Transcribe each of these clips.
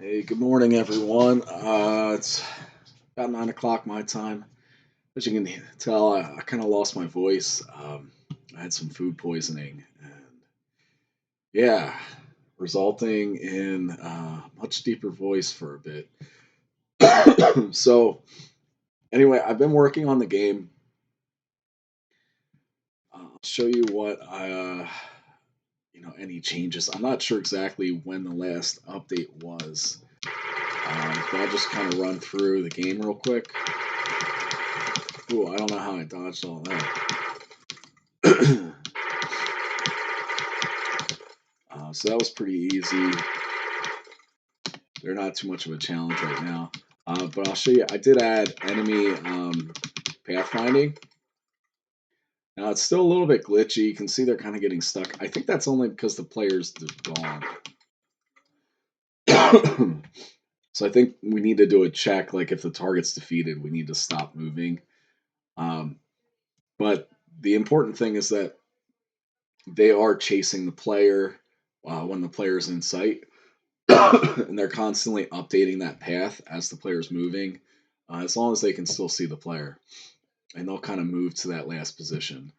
Hey, good morning, everyone. It's about 9 o'clock my time. As you can tell, I kind of lost my voice. I had some food poisoning, and yeah, resulting in much deeper voice for a bit. So, anyway, I've been working on the game. I'll show you what any changes. I'm not sure exactly when the last update was, but I'll just kind of run through the game real quick. Ooh, I don't know how I dodged all that. So that was pretty easy. They're not too much of a challenge right now. But I'll show you. I did add enemy pathfinding. Now it's still a little bit glitchy. You can see they're kind of getting stuck. I think that's only because the player's gone. So I think we need to do a check. Like if the target's defeated, we need to stop moving. But the important thing is that they are chasing the player when the player's in sight. And they're constantly updating that path as the player's moving, as long as they can still see the player, and they'll kind of move to that last position.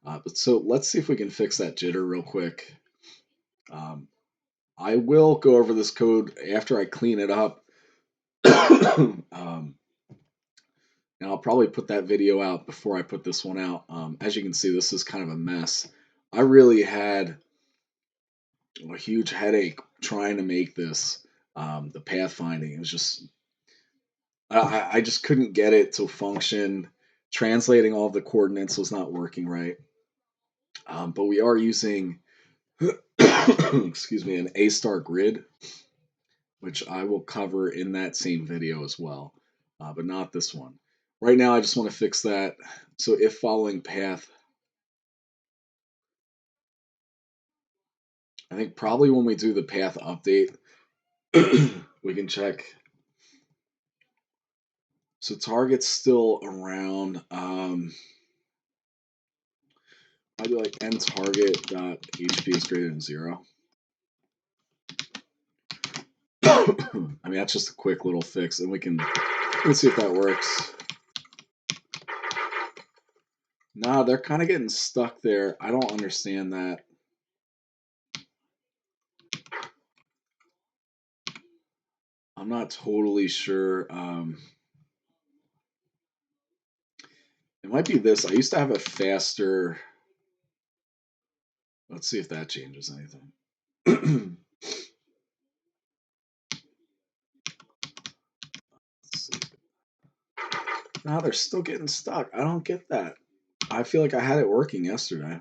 But so let's see if we can fix that jitter real quick. I will go over this code after I clean it up, and I'll probably put that video out before I put this one out. As you can see, this is kind of a mess. I really had a huge headache trying to make this. The pathfinding, it was just I just couldn't get it to function. Translating all of the coordinates was not working right. But we are using, excuse me, an A-star grid, which I will cover in that same video as well, but not this one. Right now, I just want to fix that. So if following path, I think probably when we do the path update, we can check. So target's still around. I do like end target dot HP is greater than 0. I mean, that's just a quick little fix, and let's see if that works. Nah, they're kind of getting stuck there. I don't understand that. I'm not totally sure. It might be this. I used to have a faster. Let's see if that changes anything. No, they're still getting stuck. I don't get that. I feel like I had it working yesterday.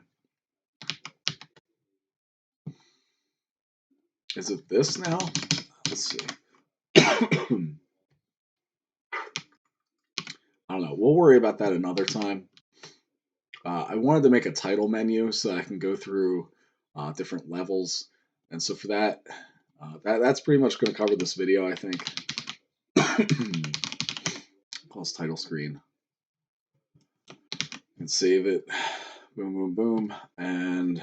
Is it this now? Let's see. I don't know. We'll worry about that another time. I wanted to make a title menu so I can go through different levels. And so for that, that's pretty much going to cover this video, I think. Pause title screen. And save it. Boom, boom, boom. And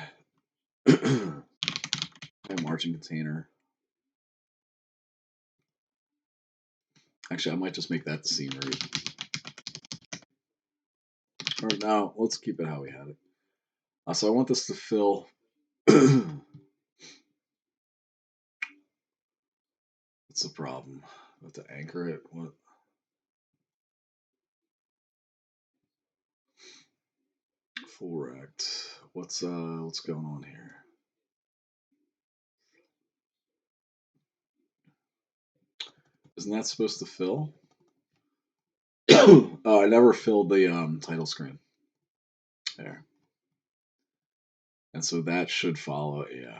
margin container. Actually, I might just make that the scenery. Or no, let's keep it how we had it. So I want this to fill. What's the problem? I have to anchor it. What? Full rect. What's going on here? Isn't that supposed to fill? Oh, I never filled the title screen. There. And so that should follow, yeah.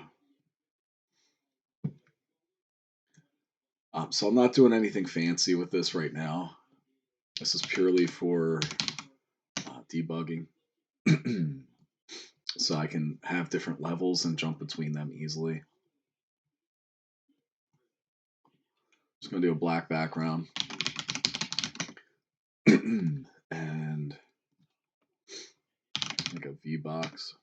So I'm not doing anything fancy with this right now. This is purely for debugging. So I can have different levels and jump between them easily. Just going to do a black background. And like a V-box.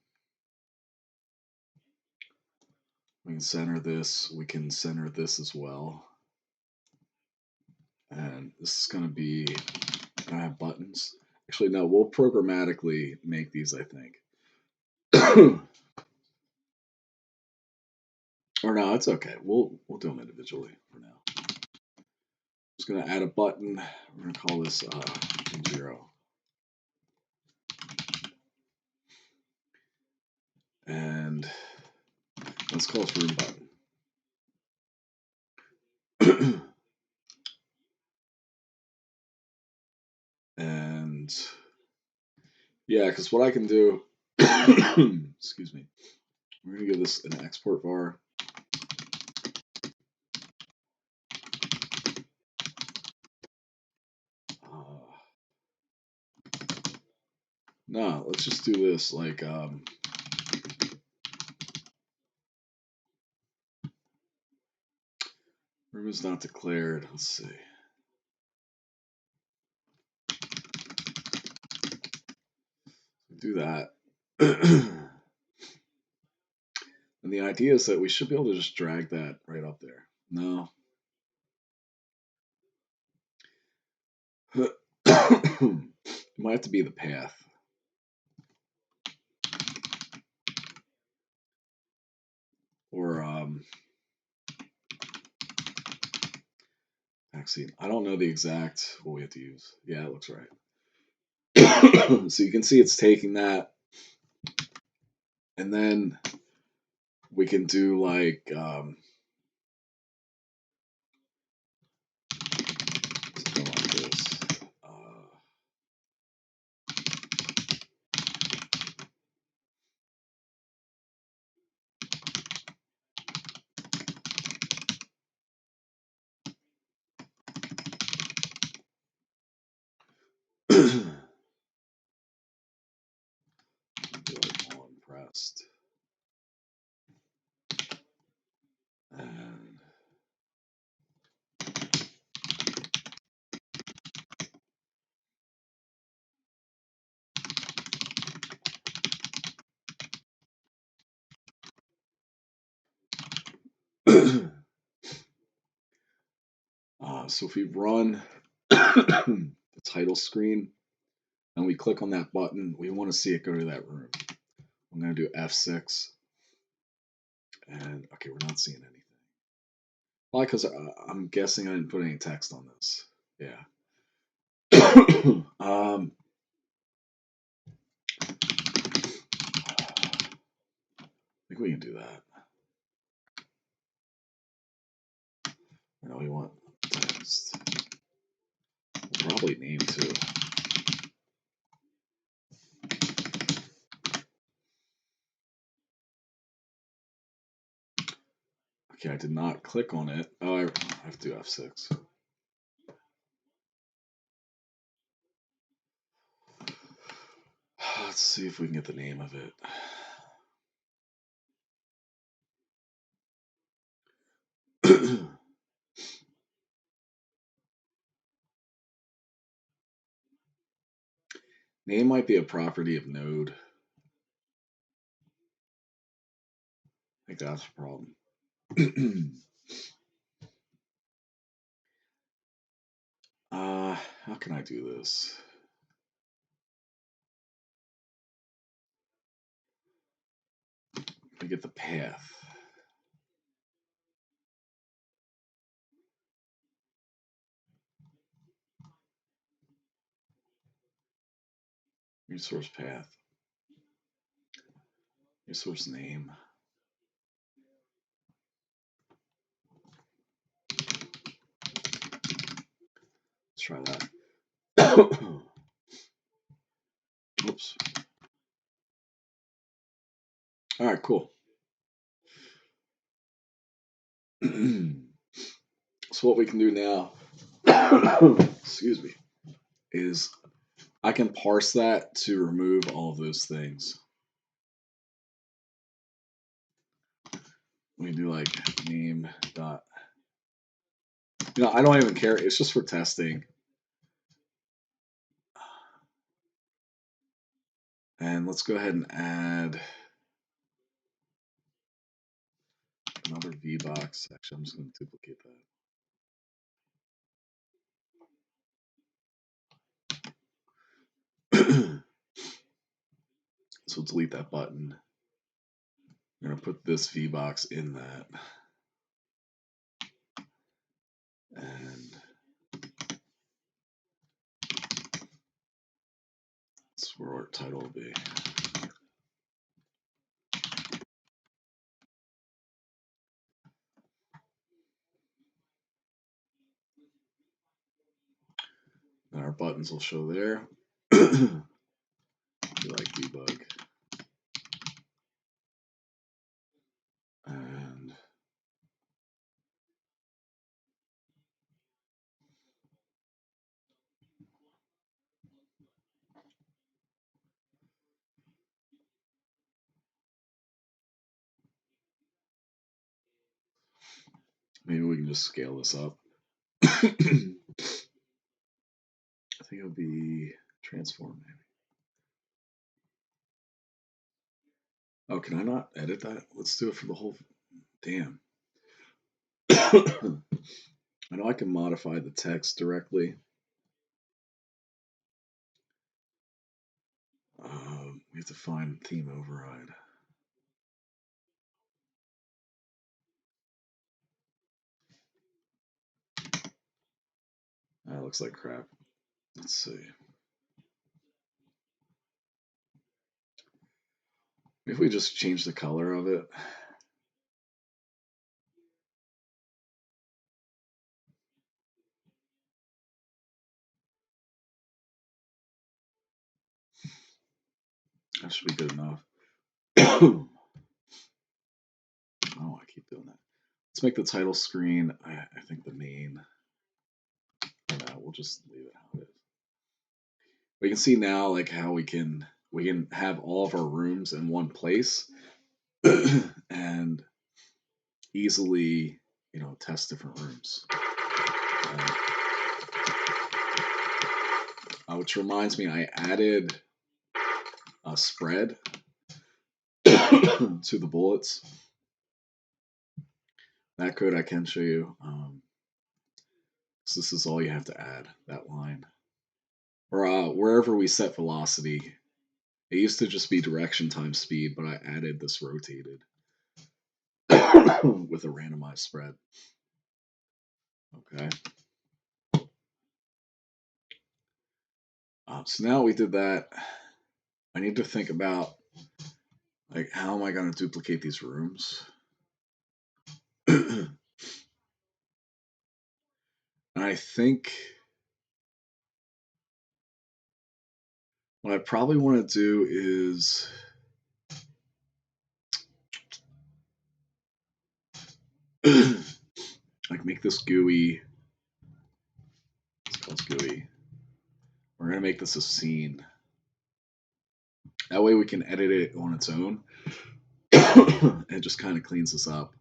We can center this. We can center this as well. And this is going to be, I have buttons. Actually, no, we'll programmatically make these, I think. Or no, it's okay. We'll do them individually for now. Just going to add a button. We're going to call this 0. And let's call this room button. And yeah, because what I can do, excuse me, we're going to give this an export var. No, let's just do this like room is not declared. Let's see. Do that. And the idea is that we should be able to just drag that right up there. No. It might have to be the path. Or vaccine. I don't know the exact what we have to use. Yeah, it looks right. So you can see it's taking that. And then we can do like something like this. Like on pressed. And so if we run the title screen and we click on that button, we want to see it go to that room. I'm going to do F6. And okay, we're not seeing anything. Why? Because I'm guessing I didn't put any text on this. Yeah. I think we can do that. No, we want text. We'll probably name too. Okay, I did not click on it. Oh, I have to do F6. Let's see if we can get the name of it. Name might be a property of node. I think that's a problem. How can I do this? Let me get the path. Resource path. Resource name. Let's try that. Oops. All right, cool. So what we can do now, excuse me, is I can parse that to remove all of those things. We can do like name dot. I don't even care. It's just for testing. And let's go ahead and add another VBox. Actually, I'm just going to duplicate that. So delete that button. I'm going to put this VBox in that. And that's where our title will be. And our buttons will show there. Like debug. And maybe we can just scale this up. I think it'll be transform maybe. Oh, can I not edit that? Let's do it for the whole. Damn. I know I can modify the text directly. We have to find theme override. That looks like crap. Let's see. If we just change the color of it. That should be good enough. Oh, I keep doing that. Let's make the title screen, I think the main. We'll just leave it how it is. We can see now like how we can have all of our rooms in one place and easily, test different rooms. Which reminds me, I added a spread to the bullets. That code I can show you. So this is all you have to add, that line. Or wherever we set velocity. It used to just be direction times speed, but I added this rotated with a randomized spread. Okay. So now we did that. I need to think about, like, how am I going to duplicate these rooms? And I think what I probably want to do is like make this GUI. It's called GUI. We're going to make this a scene. That way we can edit it on its own. It just kind of cleans this up.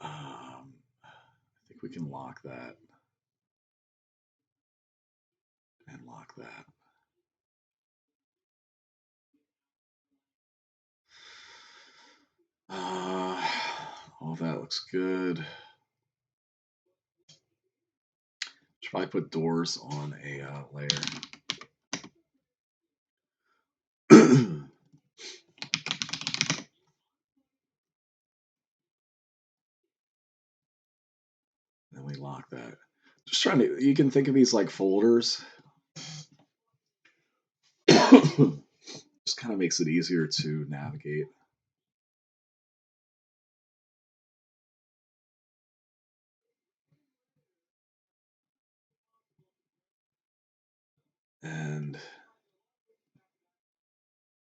I think we can lock that. And lock that. All that looks good. Should probably put doors on a layer. Then we lock that. Just trying to, you can think of these like folders. Just kind of makes it easier to navigate. And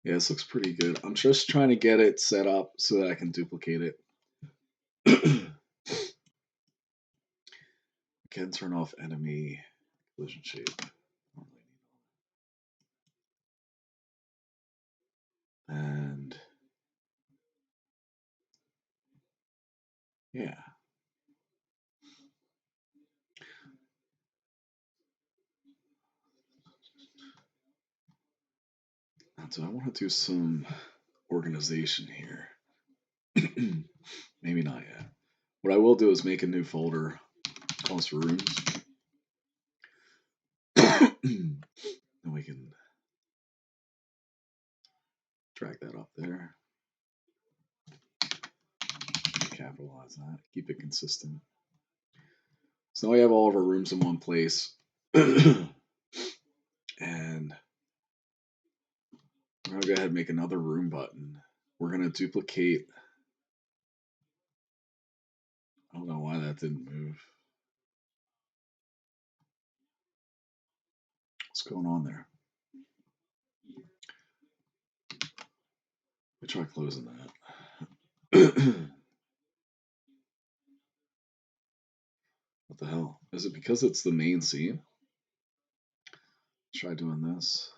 yeah, this looks pretty good. I'm just trying to get it set up so that I can duplicate it. Can turn off enemy collision shape. And yeah. So I want to do some organization here. Maybe not yet. What I will do is make a new folder called rooms. And we can drag that up there. Capitalize that. Keep it consistent. So now we have all of our rooms in one place. And we're going to go ahead and make another room button. We're going to duplicate. I don't know why that didn't move. What's going on there? Let me try closing that. What the hell? Is it because it's the main scene? Try doing this.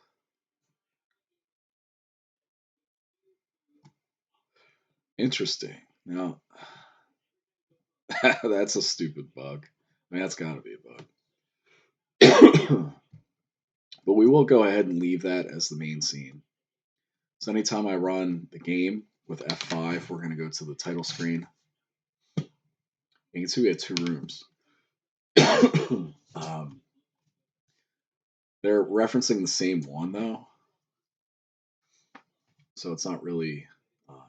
Interesting. Now, that's a stupid bug. I mean, that's got to be a bug. But we will go ahead and leave that as the main scene. So anytime I run the game with F5, we're going to go to the title screen. You can see we have 2 rooms. They're referencing the same one, though. So it's not really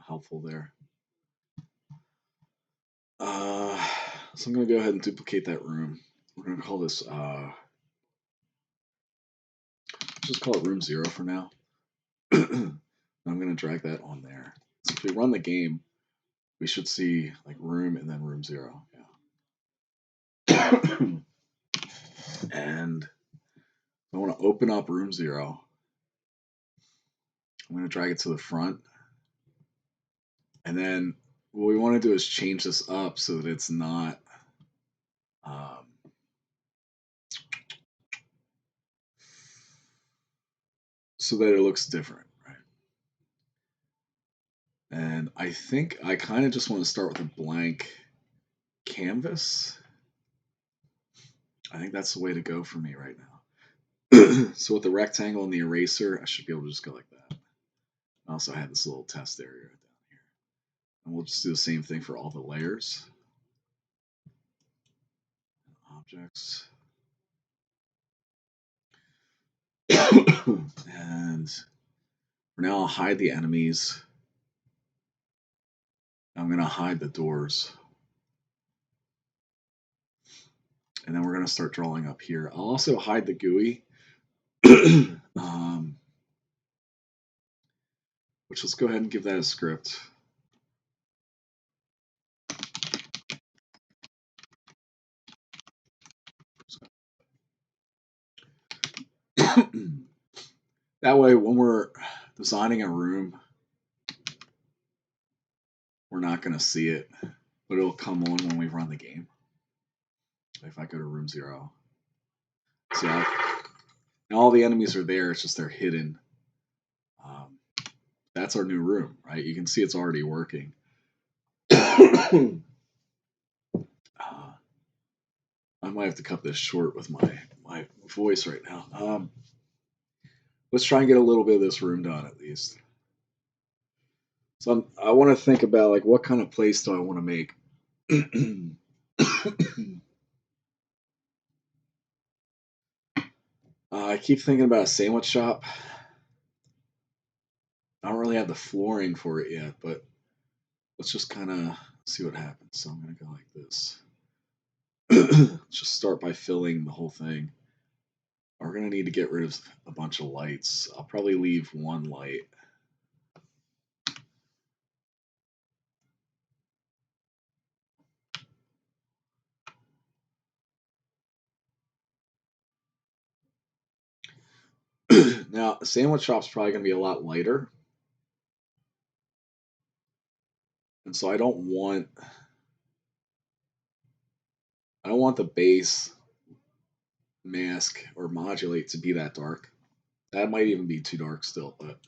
helpful there. So I'm going to go ahead and duplicate that room. We're going to call this, just call it room 0 for now. I'm going to drag that on there. So if we run the game, we should see like room and then room 0. Yeah. And I want to open up room 0. I'm going to drag it to the front. And then what we want to do is change this up so that it's not so that it looks different, right? And I think I kind of just want to start with a blank canvas. I think that's the way to go for me right now. So with the rectangle and the eraser, I should be able to just go like that. I also had this little test area down here. And we'll just do the same thing for all the layers. Objects. And for now, I'll hide the enemies. I'm going to hide the doors. And then we're going to start drawing up here. I'll also hide the GUI. Which let's go ahead and give that a script. That way, when we're designing a room, we're not going to see it, but it'll come on when we run the game. If I go to room 0. See, now all the enemies are there, it's just they're hidden. That's our new room, right? You can see it's already working. I might have to cut this short with my voice right now. Let's try and get a little bit of this room done at least. So I want to think about like what kind of place do I want to make. I keep thinking about a sandwich shop. I don't really have the flooring for it yet, but let's just kind of see what happens. So I'm going to go like this. Just start by filling the whole thing. We're going to need to get rid of a bunch of lights. I'll probably leave 1 light. Now, the sandwich shop's probably going to be a lot lighter. And so I don't want the base mask or modulate to be that dark. That might even be too dark still, but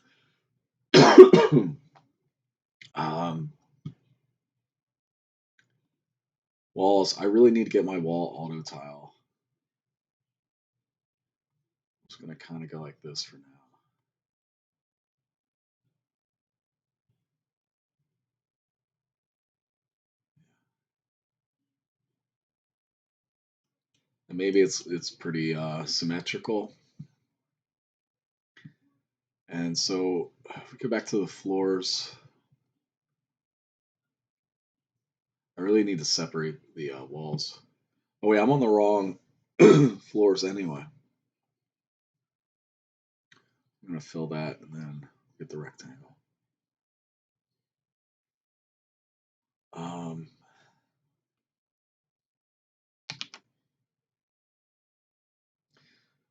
walls, I really need to get my wall auto tile. I'm just going to kind of go like this for now. And maybe it's pretty symmetrical. And so if we go back to the floors, I really need to separate the walls. Oh wait, I'm on the wrong floors anyway. I'm gonna fill that and then get the rectangle. Um,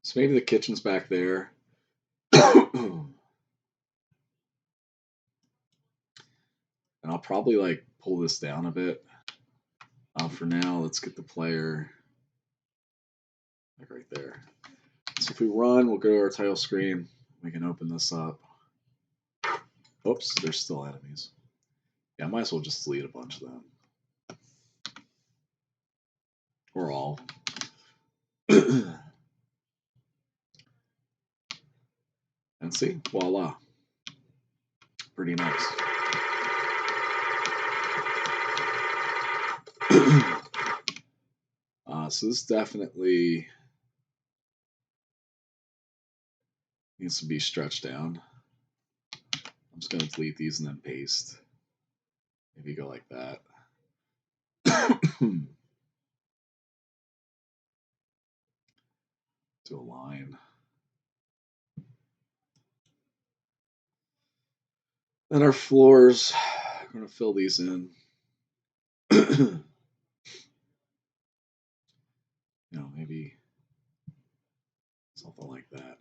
so maybe the kitchen's back there. And I'll probably like pull this down a bit. For now, let's get the player like right there. So if we run, we'll go to our title screen. We can open this up. Oops, there's still enemies. Yeah, I might as well just delete a bunch of them. Or all. And see, voila. Pretty nice. So this definitely needs to be stretched down. I'm just going to delete these and then paste. Maybe go like that. Do a line. Then our floors, I'm going to fill these in. Maybe something like that.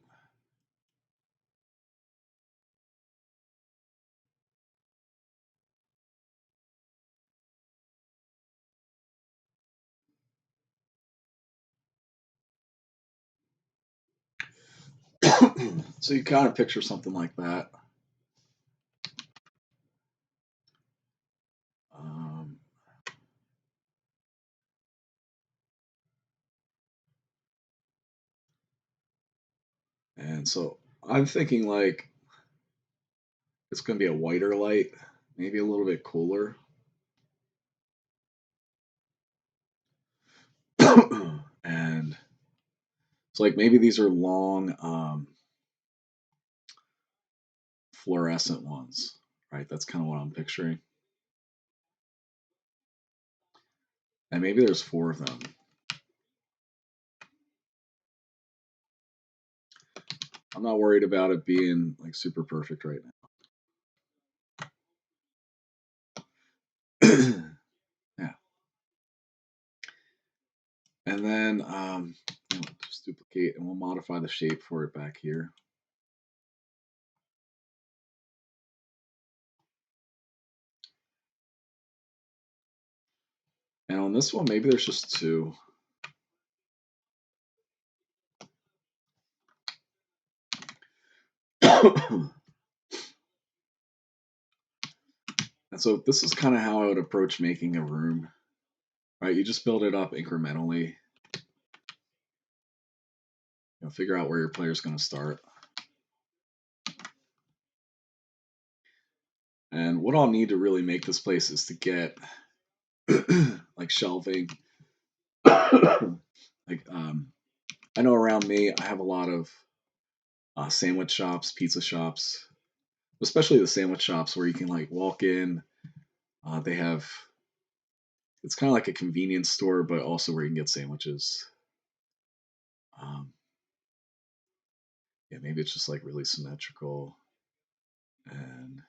So you kind of picture something like that. And so I'm thinking like it's going to be a whiter light, maybe a little bit cooler. And it's like maybe these are long fluorescent ones, right? That's kind of what I'm picturing. And maybe there's 4 of them. I'm not worried about it being like super perfect right now. Yeah. And then just duplicate and we'll modify the shape for it back here. And on this one, maybe there's just 2. And so this is kind of how I would approach making a room, right? You just build it up incrementally. Figure out where your player's going to start. And what I'll need to really make this place is to get like shelving. Like I know around me, I have a lot of sandwich shops, pizza shops, especially the sandwich shops where you can like walk in. They have, it's kind of like a convenience store, but also where you can get sandwiches. Yeah, maybe it's just like really symmetrical. And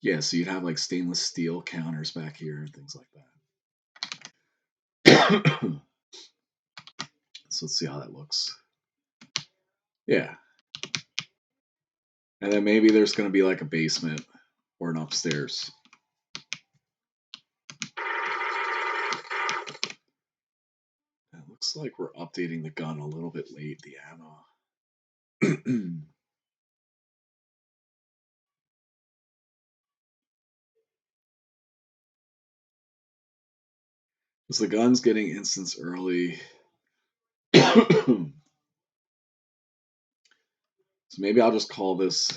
yeah, so you'd have like stainless steel counters back here and things like that. So let's see how that looks. Yeah. And then maybe there's going to be like a basement or an upstairs. It looks like we're updating the gun a little bit late, the ammo. Because the gun's getting instance early. So maybe I'll just call this.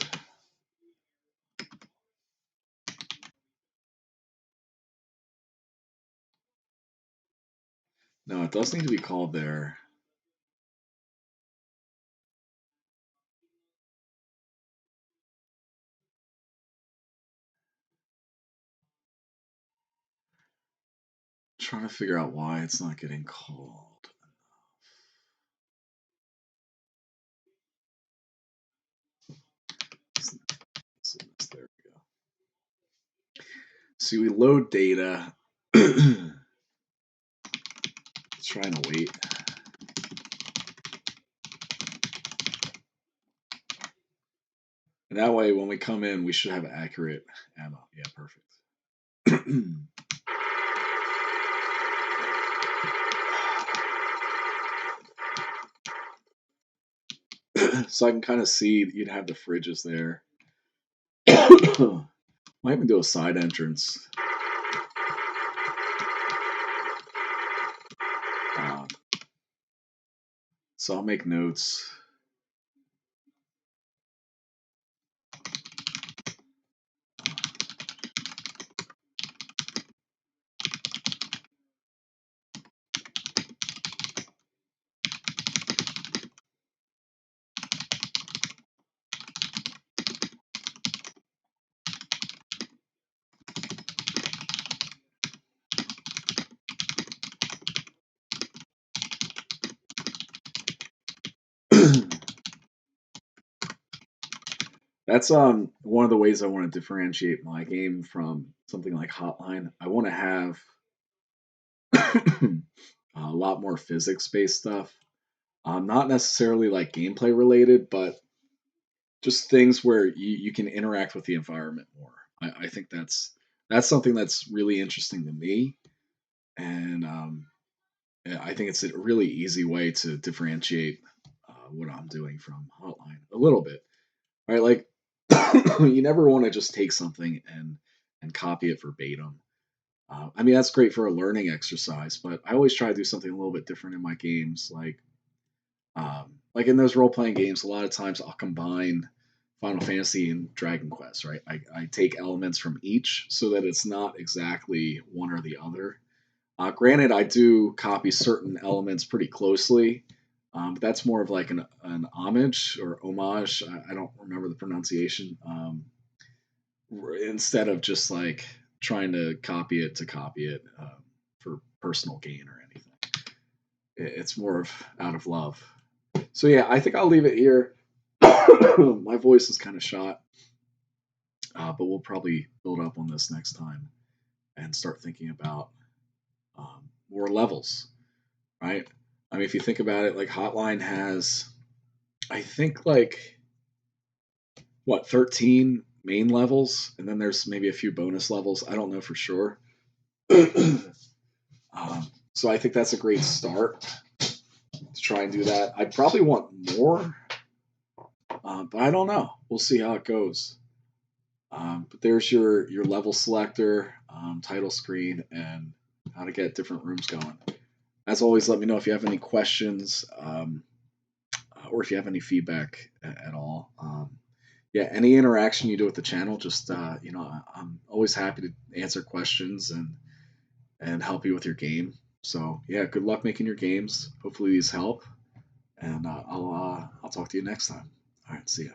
No, it does need to be called there. trying to figure out why it's not getting called. There we go. See, we load data. Trying to wait. And that way, when we come in, we should have accurate ammo. Yeah, perfect. So I can kind of see you'd have the fridges there. Might even do a side entrance. So I'll make notes. That's one of the ways I want to differentiate my game from something like Hotline. I want to have a lot more physics-based stuff. Not necessarily like gameplay related, but just things where you can interact with the environment more. I think that's something that's really interesting to me, and I think it's a really easy way to differentiate what I'm doing from Hotline a little bit. Right, like you never want to just take something and copy it verbatim. I mean, that's great for a learning exercise, but I always try to do something a little bit different in my games. Like in those role playing games, a lot of times I'll combine Final Fantasy and Dragon Quest. Right, I take elements from each so that it's not exactly one or the other. Granted, I do copy certain elements pretty closely. But that's more of like an homage or homage. I don't remember the pronunciation. Instead of just like trying to copy it for personal gain or anything. It's more of out of love. So yeah, I think I'll leave it here. My voice is kind of shot, but we'll probably build up on this next time and start thinking about more levels, right? I mean, if you think about it, like Hotline has, I think like what 13 main levels, and then there's maybe a few bonus levels. I don't know for sure. So I think that's a great start to try and do that. I probably want more, but I don't know. We'll see how it goes. But there's your level selector, title screen, and how to get different rooms going. As always, let me know if you have any questions or if you have any feedback at all. Yeah, any interaction you do with the channel, just I'm always happy to answer questions and help you with your game. So yeah, good luck making your games. Hopefully these help, and I'll talk to you next time. All right, see ya.